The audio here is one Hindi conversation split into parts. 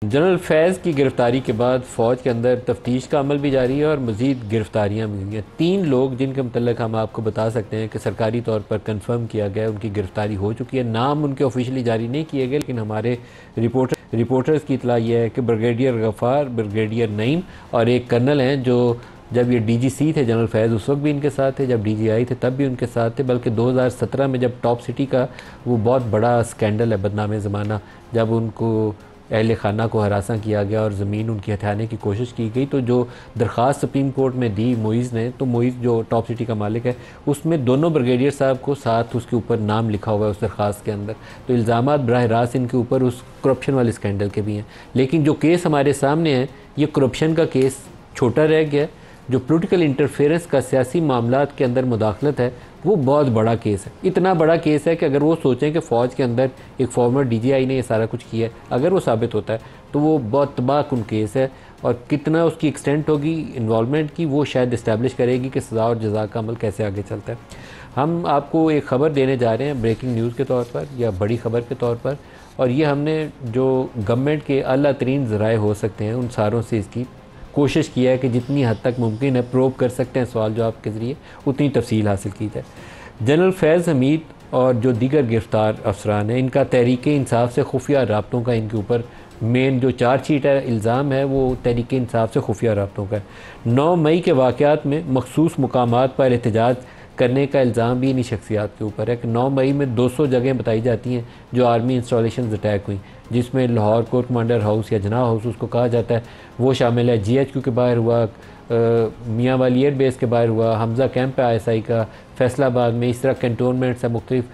जनरल फैज़ की गिरफ्तारी के बाद फ़ौज के अंदर तफ्तीश का अमल भी जारी है और मज़ीद गिरफ्तारियाँ भी हुई हैं। 3 लोग जिनके मतलब हम आपको बता सकते हैं कि सरकारी तौर पर कंफर्म किया गया है, उनकी गिरफ्तारी हो चुकी है। नाम उनके ऑफिशियली जारी नहीं किए गए, लेकिन हमारे रिपोर्टर्स की इतला यह है कि ब्रिगेडियर गफ़ार, ब्रिगेडियर नईम और एक कर्नल हैं जो जब ये डीजीसी थे जनरल फैज़ उस वक्त भी इनके साथ थे, जब डीजीआई थे तब भी उनके साथ थे। बल्कि 2017 में जब टॉप सिटी का वो बहुत बड़ा स्कैंडल है, बदनाम ज़माना, जब उनको अहल खाना को हरासा किया गया और ज़मीन उनकी हथियाने की कोशिश की गई, तो जो दरख्वास्त सुप्रीम कोर्ट में दी मोइज़ ने, तो मोइज़ जो टॉप सिटी का मालिक है उसमें दोनों ब्रिगेडियर साहब को साथ उसके ऊपर नाम लिखा हुआ है उस दरख्वास्त के अंदर। तो इल्ज़ामात बराह रास्त इनके ऊपर उस करप्शन वाले स्कैंडल के भी हैं। लेकिन जो केस हमारे सामने है ये करप्शन का केस छोटा रह गया। जो पोलिटिकल इंटरफेरेंस का सियासी मामलात के अंदर मुदाखलत है वो बहुत बड़ा केस है। इतना बड़ा केस है कि अगर वो सोचें कि फ़ौज के अंदर एक फॉर्मर डीजीआई ने ये सारा कुछ किया है, अगर वो साबित होता है तो वो बहुत तबाहकुन केस है। और कितना उसकी एक्सटेंट होगी इन्वॉल्वमेंट की, वो शायद इस्टेब्लिश करेगी कि सज़ा और जज़ा का अमल कैसे आगे चलता है। हम आपको एक ख़बर देने जा रहे हैं ब्रेकिंग न्यूज़ के तौर पर या बड़ी ख़बर के तौर पर, और ये हमने जो गवर्नमेंट के आला तरीन ज़राए हो सकते हैं उन सारों से इसकी कोशिश किया है कि जितनी हद तक मुमकिन है प्रोब कर सकते हैं सवाल जवाब के ज़रिए, उतनी तफसील हासिल की जाए। जनरल फैज़ हमीद और जो दीगर गिरफ़्तार अफसरान हैं, इनका तहरीक इंसाफ से खुफिया राब्तों का इनके ऊपर मेन जो चार्जशीट है, इल्ज़ाम है, वो तहरीक इंसाफ से खुफिया राब्तों का है। 9 मई के वाक़यात में मखसूस मुकामात पर एहतजाज करने का इल्ज़ाम भी इन्हीं शख्सियात के ऊपर है कि 9 मई में 200 जगह बताई जाती हैं जो आर्मी इंस्टॉलेशन अटैक हुई, जिसमें लाहौर कोर कमांडर हाउस या जना हाउस उसको कहा जाता है वो शामिल है। GHQ के बाहर हुआ, मियाँ वाली एयर बेस के बाहर हुआ, हमज़ा कैंप है ISI का, फैसलाबाद में, इस तरह कैंटोनमेंट्स है मुख्तलिफ,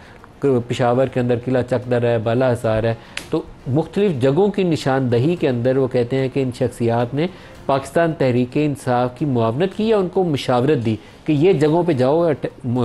पिशावर के अंदर किला चकदर है, बाला हसार है। तो मुख्तलिफ जगहों की निशानदही के अंदर वो कहते हैं कि इन शख्सियात ने पाकिस्तान तहरीक इंसाफ की मुआवनत की या उनको मशावरत दी कि ये जगहों पे जाओ,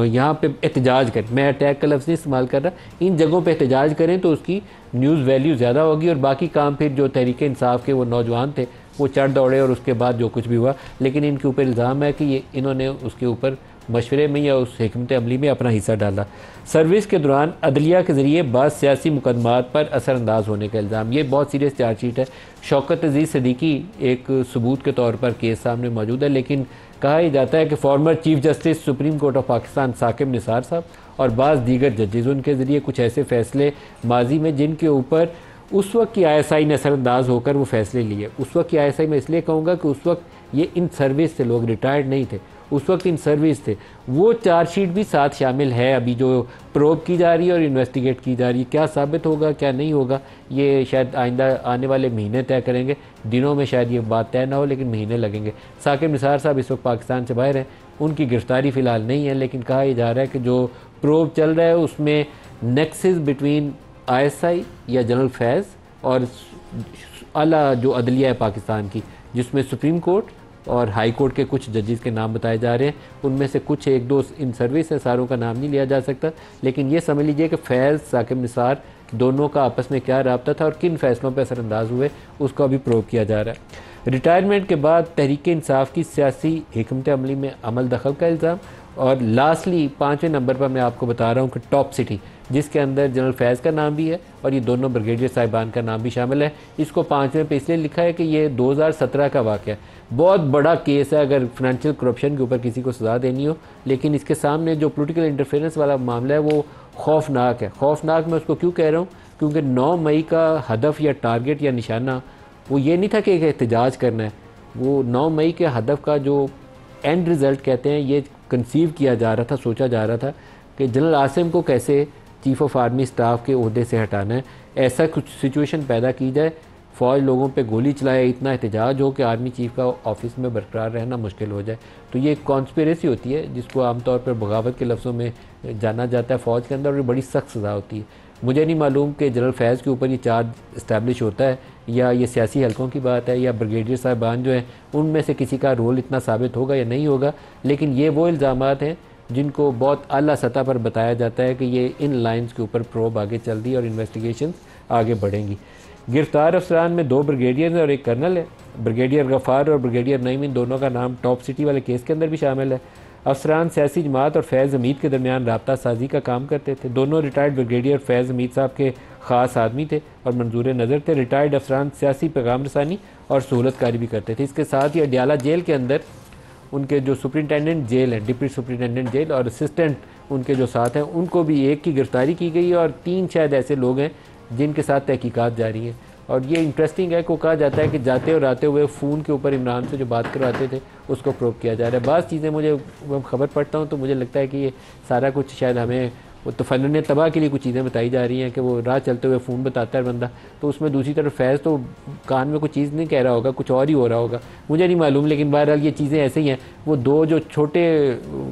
यहाँ पे एहतजाज करें। मैं अटैक का लफ्ज़ नहीं इस्तेमाल कर रहा, इन जगहों पे एहतजाज करें तो उसकी न्यूज़ वैल्यू ज़्यादा होगी। और बाकी काम फिर जो तहरीक इंसाफ के वो नौजवान थे वो चढ़ दौड़े और उसके बाद जो कुछ भी हुआ, लेकिन इनके ऊपर इल्ज़ाम है कि ये इन्होंने उसके ऊपर मशवरे में या उस हिकमत अमली में अपना हिस्सा डाला। सर्विस के दौरान अदलिया के ज़रिए बाद सियासी मुकदमात पर असरअंदाज होने का इल्ज़ाम, ये बहुत सीरियस चार्जशीट है। शौकत अजीज़ सिद्दीकी एक सबूत के तौर पर केस सामने मौजूद है, लेकिन कहा यह जाता है कि former chief justice supreme court of Pakistan Saqib Nisar साहब और बाज़ दीगर जजेज़ उनके ज़रिए कुछ ऐसे फ़ैसले माजी में जिनके ऊपर उस वक्त की ISI ने असरअंदाज होकर वो फ़ैसले लिए। उस वक्त की ISI मैं इसलिए कहूँगा कि उस वक्त ये इन सर्विस से लोग रिटायर्ड नहीं थे, उस वक्त इन सर्विस थे। वो चार्जशीट भी साथ शामिल है अभी जो प्रोब की जा रही है और इन्वेस्टिगेट की जा रही है। क्या साबित होगा क्या नहीं होगा ये शायद आइंदा आने वाले महीने तय करेंगे, दिनों में शायद ये बात तय ना हो, लेकिन महीने लगेंगे। साकिब निसार साहब इस वक्त पाकिस्तान से बाहर हैं, उनकी गिरफ्तारी फ़िलहाल नहीं है, लेकिन कहा यह जा रहा है कि जो प्रोब चल रहा है उसमें नेक्सस बिटवीन ISI या जनरल फैज़ और आला जो अदलिया है पाकिस्तान की, जिसमें सुप्रीम कोर्ट और हाई कोर्ट के कुछ जजेस के नाम बताए जा रहे हैं। उनमें से कुछ एक दो इन सर्विस है, सारों का नाम नहीं लिया जा सकता, लेकिन ये समझ लीजिए कि फैज़ साकिब निसार दोनों का आपस में क्या रब्ता था और किन फैसलों पर असरअंदाज हुए उसको अभी प्रूव किया जा रहा है। रिटायरमेंट के बाद तहरीक इंसाफ की सियासी हिकमत अमली में अमल दखल का इल्ज़ाम। और लास्टली 5वें नंबर पर मैं आपको बता रहा हूँ कि टॉप सिटी, जिसके अंदर जनरल फैज़ का नाम भी है और ये दोनों ब्रिगेडियर साहिबान का नाम भी शामिल है। इसको 5वें पे इसलिए लिखा है कि ये 2017 का वाक़या है, बहुत बड़ा केस है अगर फाइनेंशियल करप्शन के ऊपर किसी को सज़ा देनी हो। लेकिन इसके सामने जो पोलिटिकल इंटरफेरेंस वाला मामला है वो खौफनाक है। खौफनाक मैं उसको क्यों कह रहा हूँ, क्योंकि 9 मई का हदफ या टारगेट या निशाना वो ये नहीं था कि एक एहतजाज करना है। वो 9 मई के हदफ का जो एंड रिज़ल्ट कहते हैं, ये कंसीव किया जा रहा था, सोचा जा रहा था कि जनरल आसिम को कैसे चीफ़ ऑफ आर्मी स्टाफ के ओहदे से हटाना है। ऐसा कुछ सिचुएशन पैदा की जाए, फ़ौज लोगों पे गोली चलाए, इतना एहतजाज हो कि आर्मी चीफ़ का ऑफिस में बरकरार रहना मुश्किल हो जाए। तो ये एक कॉन्स्पिरेसी होती है जिसको आमतौर पर बगावत के लफ्ज़ों में जाना जाता है फ़ौज के अंदर, और ये बड़ी सख्त सज़ा होती है। मुझे नहीं मालूम कि जनरल फैज़ के ऊपर ये चार्ज इस्टेब्लिश होता है या ये सियासी हलकों की बात है या ब्रिगेडियर साहिबान जो हैं उनमें से किसी का रोल इतना साबित होगा या नहीं होगा, लेकिन ये वो इल्ज़ामात हैं जिनको बहुत आला सतह पर बताया जाता है कि ये इन लाइंस के ऊपर प्रोब आगे चल रही है और इन्वेस्टिगेशन आगे बढ़ेंगी। गिरफ्तार अफसरान में 2 ब्रिगेडियर हैं और एक कर्नल है। ब्रिगेडियर गफ़ार और ब्रिगेडियर नईम, इन दोनों का नाम टॉप सिटी वाले केस के अंदर भी शामिल है। अफसरान सियासी जमात और फैज़ हमीद के दरमियान राब्ता साजी का काम करते थे। दोनों रिटायर्ड ब्रिगेडियर फैज़ हमीद साहब के ख़ास आदमी थे और मंजूर नज़र थे। रिटायर्ड अफसरान सियासी पैगाम रसानी और सहूलतकारी भी करते थे। इसके साथ ही अडियाला जेल के अंदर उनके जो सुपरिटेंडेंट जेल हैं, डिप्टी सुपरिटेंडेंट जेल और असिस्टेंट उनके जो साथ हैं, उनको भी एक की गिरफ्तारी की गई है और 3 शायद ऐसे लोग हैं जिनके साथ तहकीकात जारी हैं। और ये इंटरेस्टिंग है को कहा जाता है कि जाते और आते हुए फ़ोन के ऊपर इमरान से जो बात करवाते थे उसको प्रूव किया जा रहा है। बाज़ चीज़ें मुझे खबर पढ़ता हूँ तो मुझे लगता है कि ये सारा कुछ शायद हमें वो तो फ़नन तबाह के लिए कुछ चीज़ें बताई जा रही हैं कि वो राह चलते हुए फ़ोन बताता है बंदा, तो उसमें दूसरी तरफ फैज़ तो कान में कुछ चीज़ नहीं कह रहा होगा, कुछ और ही हो रहा होगा, मुझे नहीं मालूम। लेकिन बहरहाल ये चीज़ें ऐसे ही हैं। वो 2 जो छोटे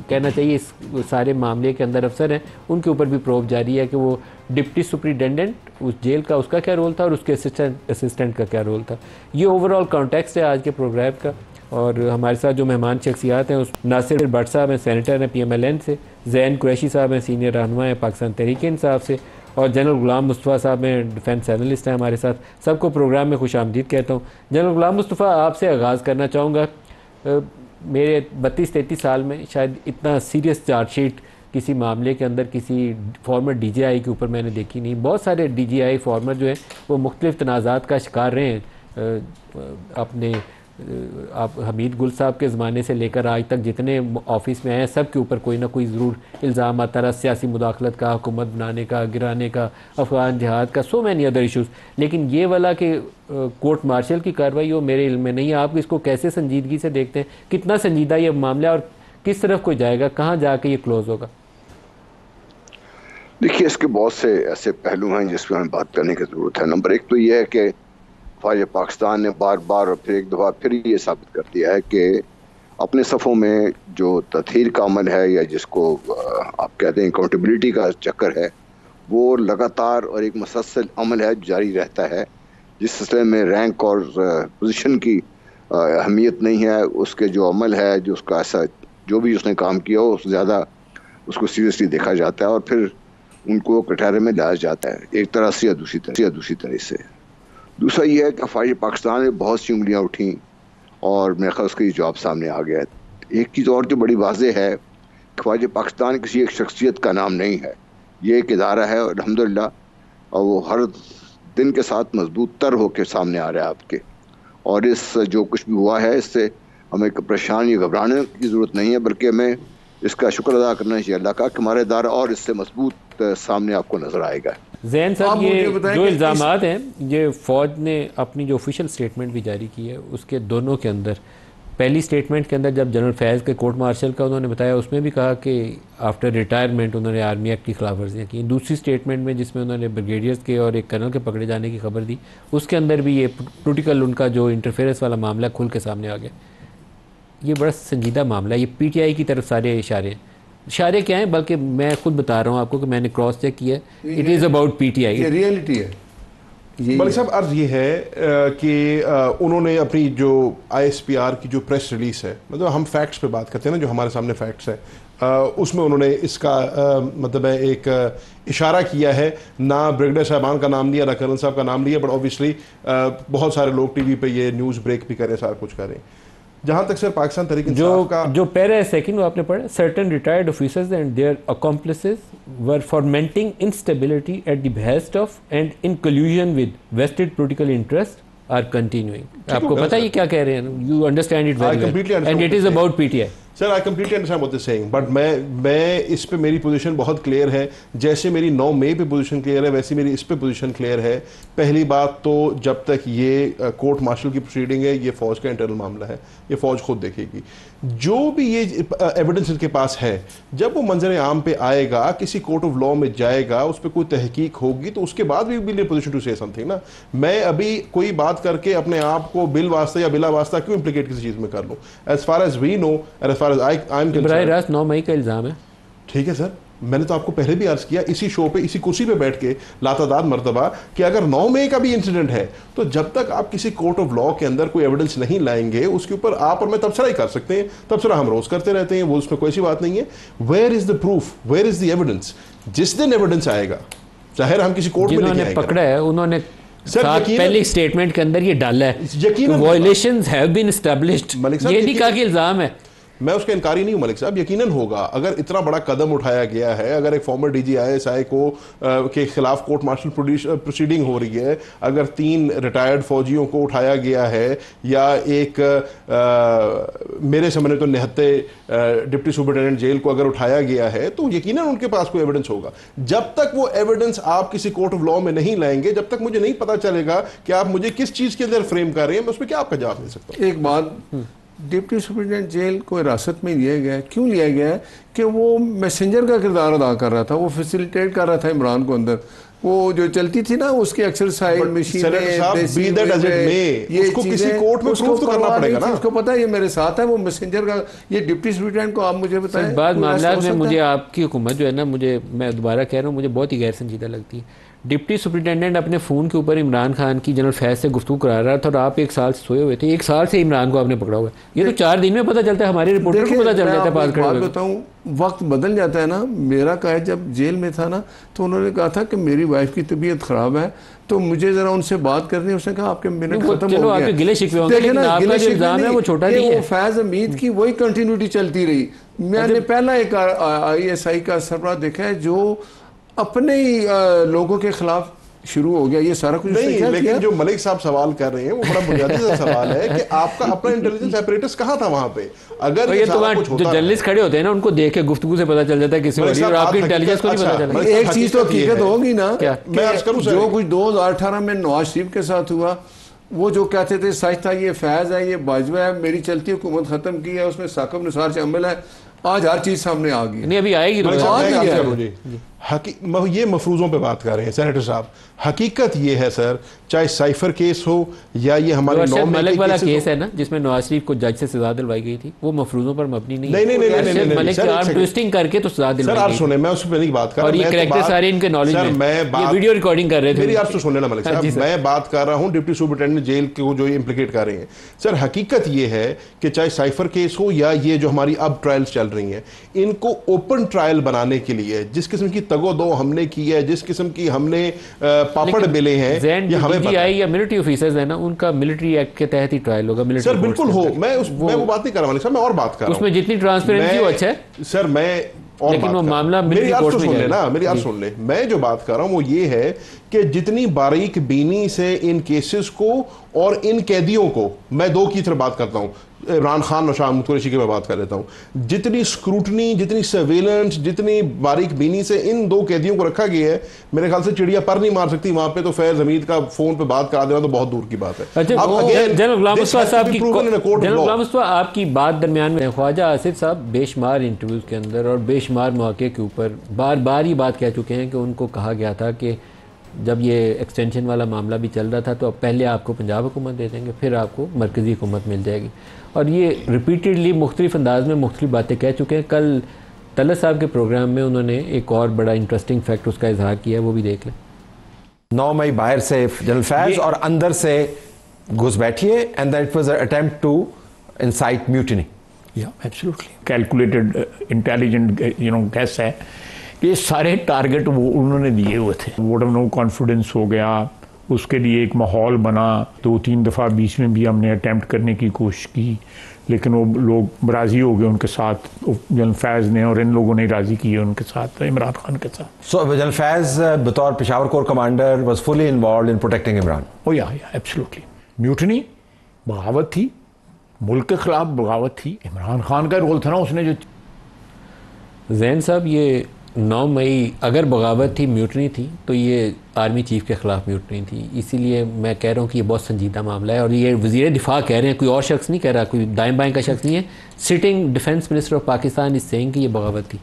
कहना चाहिए इस सारे मामले के अंदर अफसर हैं, उनके ऊपर भी प्रोब जारी है कि वो डिप्टी सुपरिटेंडेंट उस जेल का उसका क्या रोल था और उसके असिस्टेंट का क्या रोल था। ये ओवरऑल कॉन्टेक्स्ट है आज के प्रोग्राम का। और हमारे साथ जो मेहमान शख्सियात हैं उस नासिर भट्ट साहब हैं, सेनेटर हैं PMLN से, ज़ैन कुरैशी साहब हैं, सीनियर रहनुमा हैं पाकिस्तान तहरीक इंसाफ से, और जनरल गुलाम मुस्तफ़ा साहब हैं, डिफेंस एनालिस्ट हैं हमारे साथ। सबको प्रोग्राम में खुश आमदीद कहता हूँ। जनरल गुलाम मुस्तफ़ा, आपसे आगाज़ करना चाहूँगा। मेरे 32-33 साल में शायद इतना सीरियस चार्जशीट किसी मामले के अंदर किसी फॉर्मर DGI के ऊपर मैंने देखी नहीं। बहुत सारे DGI फॉर्मर जो हैं वो मुख्तलिफ तनाज़ात का शिकार रहे हैं। अपने आप हमीद गुल साहब के ज़माने से लेकर आज तक जितने ऑफिस में आए हैं सब के ऊपर कोई ना कोई ज़रूर इल्ज़ाम आता रहा, सियासी मुदाखलत का, हुकूमत बनाने का, गिराने का, अफ़गान जिहाद का, सो मैनी अदर इशूज़। लेकिन ये वाला कि कोर्ट मार्शल की कार्रवाई हो मेरे इल्म में नहीं है। आप इसको कैसे संजीदगी से देखते हैं? कितना संजीदा ये मामला और किस तरफ को जाएगा, कहाँ जाके ये क्लोज़ होगा? देखिए, इसके बहुत से ऐसे पहलू हैं जिस पर हमें बात करने की ज़रूरत है। नंबर 1 तो यह है कि फ़ौज पाकिस्तान ने बार बार और फिर एक दफ़ा फिर ये साबित कर दिया है कि अपने सफ़ों में जो तथहीर का अमल है या जिसको आप कहते हैं अकाउंटेबिलिटी का चक्कर है, वो लगातार और एक मुसलसल अमल है, जारी रहता है। जिस सिलसिले में रैंक और पोजीशन की अहमियत नहीं है, उसके जो अमल है, जो उसका ऐसा जो भी उसने काम किया हो उससे ज़्यादा उसको सीरियसली देखा जाता है और फिर उनको कटहरे में लाया जाता है, एक तरह से या दूसरी तरह से। दूसरा ये है कि फ़ौज पाकिस्तान में बहुत सी उंगलियाँ उठी और मेरे ख्याल उसका ये जवाब सामने आ गया है। एक चीज़ और जो बड़ी वाज़ेह है कि फ़ौज पाकिस्तान किसी एक शख्सियत का नाम नहीं है, ये एक इदारा है और अल्हम्दुलिल्लाह और वो हर दिन के साथ मजबूत तर होकर सामने आ रहा है आपके। और इस जो कुछ भी हुआ है इससे हमें परेशान या घबराने की ज़रूरत नहीं है, बल्कि हमें इसका शुक्र अदा करना चाहिए अल्लाह का कि हमारा इदारा और इससे मजबूत सामने आपको नज़र आएगा। ज़ैन साहब, ये जो इल्ज़ामात हैं, ये फ़ौज ने अपनी जो ऑफिशियल स्टेटमेंट भी जारी की है उसके दोनों के अंदर, पहली स्टेटमेंट के अंदर जब जनरल फैज़ के कोर्ट मार्शल का उन्होंने बताया उसमें भी कहा कि आफ्टर रिटायरमेंट उन्होंने आर्मी एक्ट की खिलाफ वर्जियाँ की। दूसरी स्टेटमेंट में जिसमें उन्होंने ब्रिगेडियर्स के और एक कर्नल के पकड़े जाने की खबर दी, उसके अंदर भी ये पोलिटिकल उनका जो इंटरफेरेंस वाला मामला खुल के सामने आ गया। ये बड़ा संजीदा मामला है। ये PTI की तरफ सारे इशारे क्या हैं, बल्कि मैं खुद बता रहा हूँ आपको कि मैंने क्रॉस चेक किया, इट इज़ अबाउट PTI। ये रियलिटी है। मलिक साहब, अर्ज ये है कि उन्होंने अपनी जो ISPR की जो प्रेस रिलीज है, मतलब हम फैक्ट्स पे बात करते हैं ना, जो हमारे सामने फैक्ट्स है, उसमें उन्होंने इसका मतलब है एक इशारा किया है, ना ब्रिगेडियर साहबान का नाम लिया, ना कर्नल साहब का नाम लिया, बट ऑब्वियसली बहुत सारे लोग TV पे ये न्यूज़ ब्रेक भी करें, सारा कुछ करें। जहाँ तक सर पाकिस्तान तहरीक इंसाफ का जो पैरा सेकंड वो आपने पढ़ा, certain retired officers and their accomplices were fomenting instability at the behest of and in collusion with vested political interest are continuing. आपको पता है ये क्या कह रहे हैं? You understand it very well and it is about PTI। Sir, I completely understand what you saying, but मैं इस पे मेरी पोजीशन बहुत क्लियर है। जैसे मेरी 9 मई पे पोजीशन क्लियर है, वैसे मेरी इस पे पोजीशन क्लियर है। पहली बात तो जब तक ये कोर्ट मार्शल की प्रोसीडिंग है, ये फौज का इंटरनल मामला है, ये फौज खुद देखेगी। जो भी ये एविडेंस इनके पास है, जब वो मंजर आम पे आएगा, किसी कोर्ट ऑफ लॉ में जाएगा, उस पर कोई तहकीक होगी, तो उसके बाद भी will position to say something ना। मैं अभी कोई बात करके अपने आप को बिल वास्ता या बिला वास्ता क्यों इम्प्लीकेट किसी चीज में कर लूं? As far as we know, as far as I am concerned, 9 मई का इल्जाम है। ठीक है सर, मैंने तो आपको पहले भी अर्ज किया इसी शो पे, इसी कुर्सी पे बैठ के लातादाद मरतबा, कि अगर 9 मई का भी इंसिडेंट है तो जब तक आप किसी कोर्ट ऑफ लॉ के अंदर कोई एविडेंस नहीं लाएंगे, उसके ऊपर आप और मैं तबसरा ही कर सकते हैं। तबसरा हम रोज करते रहते हैं, वो उसमें कोई सी बात नहीं है। Where is the proof, where is the evidence? जिस दिन एविडेंस आएगा, चाहे हम किसी कोर्ट में जिन्होंने पकड़ा है उन्होंने पहली स्टेटमेंट के अंदर ये डाला है, वायलेशंस हैव बीन एस्टैब्लिश्ड। ये नहीं कहा कि इल्जाम है। मैं उसका इनकारी नहीं हूं मलिक साहब, यकीनन होगा। अगर इतना बड़ा कदम उठाया गया है, अगर एक फॉर्मर डीजी ISI को के खिलाफ कोर्ट मार्शल प्रोसीडिंग हो रही है, अगर 3 रिटायर्ड फौजियों को उठाया गया है, या एक मेरे समझ तो निहत्ते डिप्टी सुपरिटेंडेंट जेल को अगर उठाया गया है, तो यकीनन उनके पास कोई एविडेंस होगा। जब तक वो एविडेंस आप किसी कोर्ट ऑफ लॉ में नहीं लाएंगे, जब तक मुझे नहीं पता चलेगा कि आप मुझे किस चीज के अंदर फ्रेम कर रहे हैं, मैं उस पर क्या आपका जवाब दे सकता हूं। एक बात, डिप्टी सुपरिटेंडेंट जेल को हिरासत में लिया गया है, क्यों लिया गया है? कि वो मैसेंजर का किरदार अदा कर रहा था, वो फैसिलिटेट कर रहा था इमरान को अंदर, वो जो चलती थी ना उसकी एक्सरसाइज मशीन, उसको किसी कोर्ट में प्रूफ तो करना पड़ेगा ना। उसको पता है ये मेरे साथ है, वो मैसेंजर का, ये डिप्टी सुपरिटेंडेंट को आप मुझे बताएं। बाद मामला में मुझे आपकी हुकूमत जो है ना, मैं दोबारा कह रहा हूँ, मुझे बहुत ही गैर संजीदा लगती है। डिप्टी सुपरिटेंडेंट अपने फ़ोन के ऊपर इमरान खान की जनरल फैज़ से गुफ्तगू करा रहा था और आप 1 साल से सोए हुए थे। 1 साल से इमरान को आपने पकड़ा हुआ है। ये तो 4 दिन में पता चलता है, हमारे रिपोर्टर को पता चल जाता है। बात बताऊँ, वक्त बदल जाता है ना। मेरा कायद जब जेल में था ना, तो उन्होंने कहा था कि मेरी वाइफ की तबीयत ख़राब है, तो मुझे ज़रा उनसे बात करनी है। उसने कहा आपके मिनट खत्म हो गए। गिले शिकवे होंगे, लेकिन आपका जो इल्ज़ाम है वो छोटा नहीं है। फैज़ हमीद की वही कंटिन्यूटी चलती रही। मैंने पहला एक ISI का सरबराह देखा है जो अपने ही लोगों के खिलाफ शुरू हो गया ये सारा कुछ। नहीं, लेकिन जो मलिक साहब सवाल कर रहे हैं वो बड़ा बुनियादी सा सवाल है कि आपका अपना इंटेलिजेंस अपरेटस कहाँ था वहां पे? अगर ये तो जो जर्नलिस्ट खड़े होते हैं ना, उनको देख के गुफ्तगू से पता चल जाता है किसी और आपकी इंटेलिजेंस को नहीं पता चला। एक चीज तो हकीकत होगी ना, मैं अर्ज करूं जो कुछ 2018 में नवाज शरीफ के साथ हुआ, वो जो कहते थे सच था, ये फैज है, ये बाजवा है, मेरी चलती हुकूमत खत्म की है, उसमें साकिब निसार शामिल है, आज हर चीज सामने आ गई। नहीं, अभी आएगी ये मफरूजों पे बात कर रहे हैं सेनेटर साहब। हकीकत ये है सर, चाहे साइफर केस हो या ये हमारे मलिक वाला केस है ना, जिसमें नवाज शरीफ को जज से सजा दिलवाई गई थी, वो मफरूजों पर मबनी नहीं है। नहीं, मलिक की आर्म ट्विस्टिंग करके तो सजा दिलवाई गई। सुने, मैं उस पर नहीं बात कर रहा, और ये कैरेक्टर सारे इनके नॉलेज में, मैं वीडियो रिकॉर्डिंग कर रहे थे। मेरी आपसे सुनने ना मलिक साहब, मैं बात कर रहा हूँ डिप्टी सुपरिटेंडेंट जेल को जो इम्प्लीकेट कर रहे हैं। सर हकीकत ये है कि चाहे साइफर केस हो या ये जो हमारी अब ट्रायल्स चल रही हैं, इनको ओपन ट्रायल बनाने के लिए जिस किस्म की तगोदो हमने की है, जिस किस्म की हमने पापड़ बेले हैं, ये हमें पता है। या मिलिट्री ऑफिसर्स है ना, उनका मिलिट्री एक्ट के तहत ही ट्रायल होगा। सर बिल्कुल हो, मैं वो बात नहीं कर रहा हूं, मैं और बात कर रहा हूं, उसमें जितनी ट्रांसपेरेंसी हो अच्छा है सर। मैं और लेकिन वो मामला मेरी आप सुन ले ना, मेरी आप सुन ले। मैं जो बात कर रहा हूं वो ये है कि जितनी बारीक बीनी से इन केसेस को और इन कैदियों को, मैं 2 की तरफ बात करता हूं, इमरान खान और शाह महमूद कुरैशी की मैं बात कर लेता हूं, जितनी स्क्रूटनी, जितनी सर्वेलेंस, जितनी बारीक बीनी से इन 2 कैदियों को रखा गया है, मेरे ख्याल से चिड़िया पर नहीं मार सकती वहां पे, तो फैज हमीद का फोन पे बात करा देना तो बहुत दूर की बात है। जनरल गुलाम मुस्तफा साहब की, जनरल गुलाम मुस्तफा आपकी बात दरमियान में, ख्वाजा आसिफ साहब बेशुमार इंटरव्यूज के अंदर और बेशुमार मौके के ऊपर बार बार ये बात कह चुके हैं कि उनको कहा गया था कि जब ये एक्सटेंशन वाला मामला भी चल रहा था तो अब पहले आपको पंजाब हुकूमत दे देंगे, फिर आपको मरकज़ी हुकूमत मिल जाएगी। और ये रिपीटेडली मुख्तलिफ अंदाज में मुख्तलिफ बातें कह चुके हैं। कल तलत साहब के प्रोग्राम में उन्होंने एक और बड़ा इंटरेस्टिंग फैक्ट उसका इजहार किया, वो भी देख लें। 9 मई बाहर से जनरल फैज और अंदर से घुस बैठिए, and that was a attempt to incite mutiny. या एब्सोल्युटली कैलकुलेटेड इंटेलिजेंट गैस है कि ये सारे टारगेट वो उन्होंने दिए हुए थे। वोट ऑफ नो कॉन्फिडेंस हो गया, उसके लिए एक माहौल बना। 2-3 दफ़ा बीच में भी हमने अटैम्प्ट करने की कोशिश की, लेकिन वो लोग राज़ी हो गए उनके साथ, जनरल फैज़ ने, और इन लोगों ने राज़ी किए उनके साथ, इमरान खान के साथ। सो जनरल फैज़ बतौर Peshawar corps commander was fully involved in protecting Imran. Oh yeah absolutely. Mutiny बगावत थी, मुल्क के खिलाफ बगावत थी, इमरान खान का रोल था ना उसने जो। जैन साहब, ये 9 मई अगर बगावत थी, म्यूटनी थी, तो ये आर्मी चीफ के खिलाफ म्यूटनी थी। इसीलिए मैं कह रहा हूँ कि ये बहुत संजीदा मामला है और ये वज़ीर दिफा कह रहे हैं, कोई और शख्स नहीं कह रहा, कोई दाएं बाएं का शख्स नहीं है। Sitting defence minister of Pakistan is saying कि ये बगावत थी।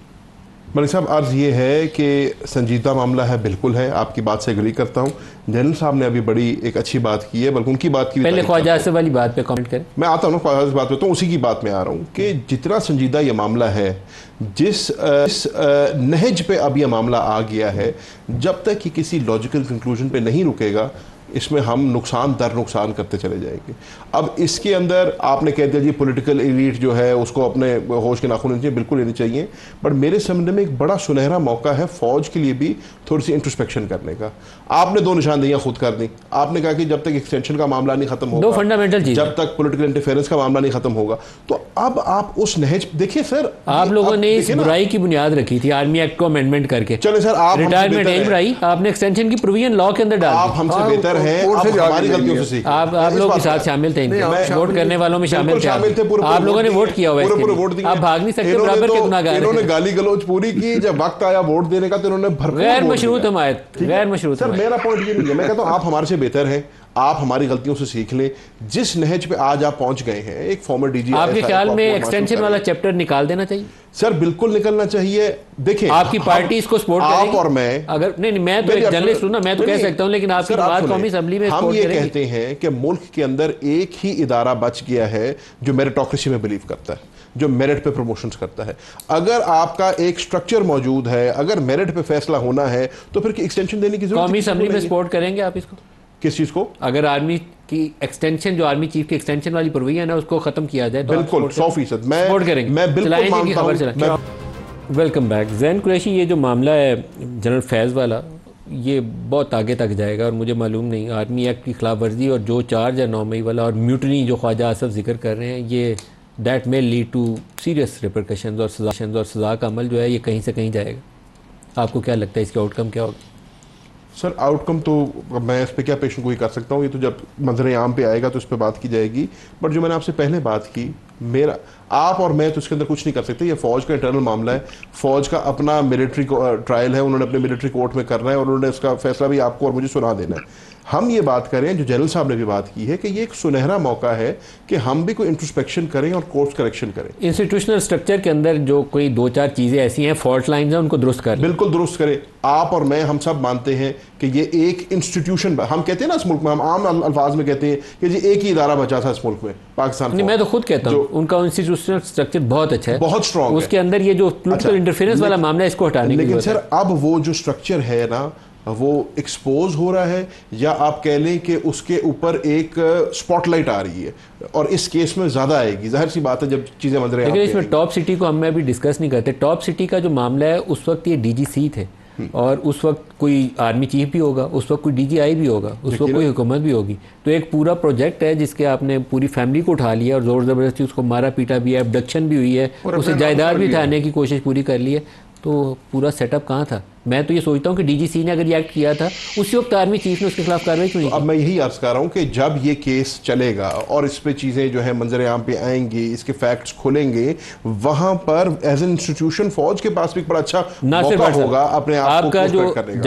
मलिक साहब, अर्ज़ ये है कि संजीदा मामला है, बिल्कुल है, आपकी बात से एग्री करता हूँ। जनरल साहब ने अभी बड़ी एक अच्छी बात की है, बल्कि उनकी बात की पहले ख्वाजा आसिफ वाली बात पे कमेंट करें। मैं आता हूँ ख्वाजा आसिफ बात पे, तो उसी की बात में आ रहा हूँ कि जितना संजीदा ये मामला है, जिस नहज पे अब यह मामला आ गया है, जब तक कि किसी लॉजिकल कंक्लूजन पे नहीं रुकेगा, इसमें हम नुकसान दर नुकसान करते चले जाएंगे। अब इसके अंदर आपने कह दिया जी पॉलिटिकल एलीट जो है उसको अपने होश के नाखून लेने चाहिए, बिल्कुल लेनी चाहिए, बट मेरे समझने में एक बड़ा सुनहरा मौका है फौज के लिए भी थोड़ी सी इंट्रोस्पेक्शन करने का। आपने दो निशानदेहियां खुद कर दी, आपने कहा कि जब तक एक्सटेंशन का मामला नहीं खत्म होगा, दो फंडामेंटल चीज, जब तक पॉलिटिकल इंटरफेरेंस का मामला नहीं खत्म होगा, तो अब आप उस नहज देखिए सर, आप लोगों ने इस बुराई की बुनियाद रखी थी आर्मी एक्ट को अमेंडमेंट करके। चले सर, आप रिटायरमेंट एज बढ़ाई, आपने एक्सटेंशन की प्रोविजन लॉ के अंदर डाल दी। आप हमसे बेहतर हैं, हमारी गलतियों से सीखिए। आप लोग के साथ शामिल थे, वोट करने वालों में शामिल थे, आप लोगों ने वोट किया हुआ है, वोट दिए, आप भाग नहीं सकते, बराबर के गुनाहगार। इन्होंने गाली गलौज पूरी की, जब वक्त आया वोट देने का तो इन्होंने भरपूर गैर मशरूत हमायत, गैर मशरूत। सर मेरा पॉइंट ये नहीं है, मैं कहता हूं आप हमारे से बेहतर हैं, आप हमारी गलतियों से सीख लें। जिस नहज पे आज आप पहुंच गए हैं, एक फॉर्मर डीजी, आपके ख्याल में एक्सटेंशन वाला चैप्टर निकाल देना चाहिए? सर बिल्कुल निकलना चाहिए। देखिए आपकी पार्टी इसको सपोर्ट करेगी? आप और मैं, अगर नहीं मैं तो एक जर्नलिस्ट हूं ना, मैं तो कह सकता हूं, लेकिन आपकी बात कौमी असेंबली में हम ये कहते हैं कि मुल्क के अंदर एक ही इदारा बच गया है जो मेरिटोक्रेसी में बिलीव करता है, जो मेरिट पे प्रमोशंस करता है। अगर आपका एक स्ट्रक्चर मौजूद है, अगर मेरिट पे फैसला होना है, तो फिर एक्सटेंशन देने की जरूरत। कौमी असेंबली में सपोर्ट करेंगे आप इसको? किस चीज को? अगर आर्मी की एक्सटेंशन, जो आर्मी चीफ की एक्सटेंशन वाली प्रोविजन है, उसको खत्म किया जाए तो बिल्कुल 100% मैं सपोर्ट करेंगे, मैं बिल्कुल मानता हूं। Welcome back. जैन कुरैशी, ये जो मामला है जनरल फैज़ वाला, ये बहुत आगे तक जाएगा और मुझे मालूम नहीं आर्मी एक्ट की खिलाफ वर्जी और जो चार्ज है 9 मई वाला और म्यूटनी जो ख्वाजा आसफ जिक्र कर रहे हैं, ये that may lead to serious repercussions और सज़ा का अमल जो है ये कहीं से कहीं जाएगा। आपको क्या लगता है इसके आउटकम क्या होगा? सर आउटकम तो मैं इस पर क्या पेशन गोई कर सकता हूँ, ये तो जब मंजर आम पे आएगा तो इस पर बात की जाएगी। बट जो मैंने आपसे पहले बात की, मेरा आप और मैं तो इसके अंदर कुछ नहीं कर सकते, ये फौज का इंटरनल मामला है, फौज का अपना मिलिट्री ट्रायल है, उन्होंने अपने मिलिट्री कोर्ट में करना है और उन्होंने उसका फैसला भी आपको और मुझे सुना देना है। हम ये बात करें, जो जनरल साहब ने भी बात की है, कि ये एक सुनहरा मौका है कि हम भी कोई इंट्रोस्पेक्शन करें और कोर्स करेक्शन करें। इंस्टीट्यूशनल स्ट्रक्चर के अंदर जो कोई 2-4 चीज़ें ऐसी हैं, फॉल्ट लाइन्स हैं, उनको दुरुस्त करें। बिल्कुल दुरुस्त करें। आप और मैं, हम सब मानते हैं कि ये एक इंस्टीट्यूशन, हम कहते हैं ना इस मुल्क में, हम आम अल्फाज में कहते हैं कि जी एक ही इदारा बचा था इस मुल्क में, पाकिस्तान। नहीं, मैं तो खुद कहता हूँ उनका इंस्टीट्यूशनल स्ट्रक्चर बहुत अच्छा है, बहुत स्ट्रॉन्ग। उसके अंदर ये जो पॉलिटिकल इंटरफेरेंस वाला मामला है, इसको हटाने की। लेकिन सर अब वो जो स्ट्रक्चर है ना, वो एक्सपोज हो रहा है, या आप कह लें कि उसके ऊपर एक स्पॉटलाइट आ रही है, और इस केस में ज्यादा आएगी। जाहिर सी बात है जब चीजें मंजर आती हैं। लेकिन इसमें टॉप सिटी को हम अभी डिस्कस नहीं करते। टॉप सिटी का जो मामला है, उस वक्त ये डीजीसी थे और उस वक्त कोई आर्मी चीफ भी होगा, उस वक्त कोई डीजीआई भी होगा, उस वक्त कोई हुकूमत भी होगी। तो एक पूरा प्रोजेक्ट है जिसके आपने पूरी फैमिली को उठा लिया और जोर ज़बरदस्ती उसको मारा पीटा भी है, एब्डक्शन भी हुई है, उसे जायदाद भी उठाने की कोशिश पूरी कर ली है। तो पूरा सेटअप कहाँ था? मैं तो ये सोचता हूँ कि डीजीसी ने अगर ये एक्ट किया था, उसी वक्त आर्मी चीफ ने उसके खिलाफ कार्रवाई क्यों नहीं की? अब मैं यही अर्ज कर रहा हूँ कि जब ये केस चलेगा और इस पे चीज़ें जो है मंजर आम पे आएंगी, इसके फैक्ट्स खुलेंगे, वहाँ पर एज एन इंस्टीट्यूशन फौज के पास भी एक बड़ा अच्छा मौका होगा अपने आप को करने का।